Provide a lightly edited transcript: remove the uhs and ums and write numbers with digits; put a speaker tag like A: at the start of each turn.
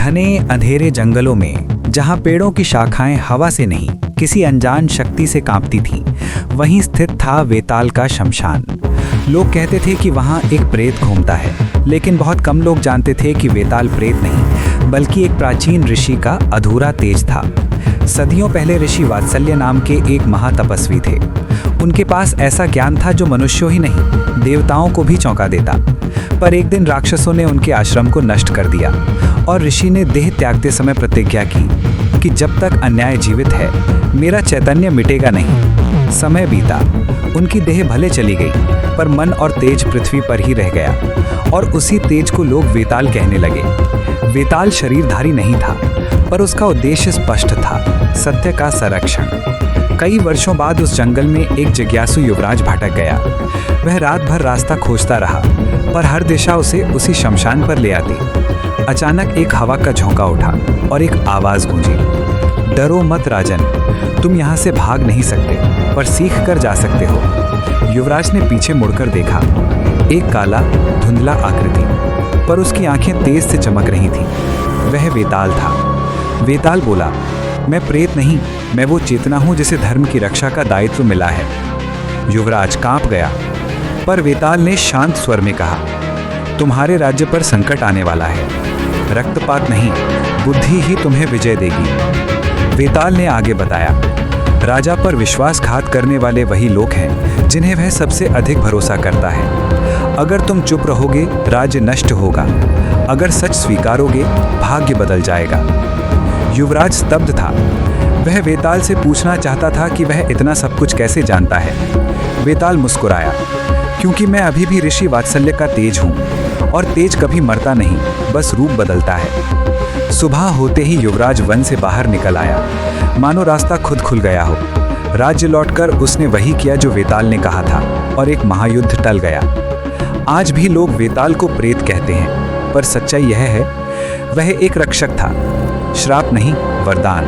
A: घने अंधेरे जंगलों में, जहां पेड़ों की शाखाएं हवा से नहीं किसी अनजान शक्ति से कांपती थीं, वहीं स्थित था वेताल का शमशान। लोग कहते थे कि वहां एक प्रेत घूमता है, लेकिन बहुत कम लोग जानते थे कि वेताल प्रेत नहीं, बल्कि एक प्राचीन ऋषि का अधूरा तेज था। सदियों पहले ऋषि वात्सल्य नाम के एक महातपस्वी थे। उनके पास ऐसा ज्ञान था जो मनुष्यों ही नहीं, देवताओं को भी चौंका देता। पर एक दिन राक्षसों ने उनके आश्रम को नष्ट कर दिया और ऋषि ने देह त्यागते समय प्रतिज्ञा की कि जब तक अन्याय जीवित है, मेरा चैतन्य मिटेगा नहीं। समय बीता, उनकी देह भले चली गई, पर मन और तेज पृथ्वी पर ही रह गया, और उसी तेज को लोग वेताल कहने लगे। वेताल शरीरधारी नहीं था, पर उसका उद्देश्य स्पष्ट था, सत्य का संरक्षण। कई वर्षों बाद उस जंगल में एक जिज्ञासु युवराज भटक गया। वह रात भर रास्ता खोजता रहा, पर हर दिशा उसे उसी शमशान पर ले आती। अचानक एक हवा का झोंका उठा और एक आवाज गूंजी, डरो मत राजन, तुम यहाँ से भाग नहीं सकते, पर सीख कर जा सकते हो। युवराज ने पीछे मुड़कर देखा। एक काला धुंधला आकृति, पर उसकी आंखें तेज से चमक रही थीं। वह वेताल था। वेताल बोला, मैं प्रेत नहीं, मैं वो चेतना हूँ जिसे धर्म की रक्षा का दायित्व मिला है। युवराज कांप गया, पर वेताल ने शांत स्वर में कहा, तुम्हारे राज्य पर संकट आने वाला है। रक्तपात नहीं, बुद्धि ही तुम्हें विजय देगी। वेताल ने आगे बताया, राजा पर विश्वासघात करने वाले वही लोग हैं जिन्हें वह सबसे अधिक भरोसा करता है। अगर तुम चुप रहोगे, राज्य नष्ट होगा। अगर सच स्वीकारोगे, भाग्य बदल जाएगा। युवराज स्तब्ध था। वह वेताल से पूछना चाहता था कि वह इतना सब कुछ कैसे जानता है। वेताल मुस्कुराया, क्योंकि मैं अभी भी ऋषि वात्सल्य का तेज हूँ, और तेज कभी मरता नहीं, बस रूप बदलता है। सुबह होते ही युवराज वन से बाहर निकल आया, मानो रास्ता खुद खुल गया हो। राज्य लौटकर उसने वही किया जो वेताल ने कहा था, और एक महायुद्ध टल गया। आज भी लोग वेताल को प्रेत कहते हैं, पर सच्चाई यह है, वह एक रक्षक था। श्राप नहीं, वरदान।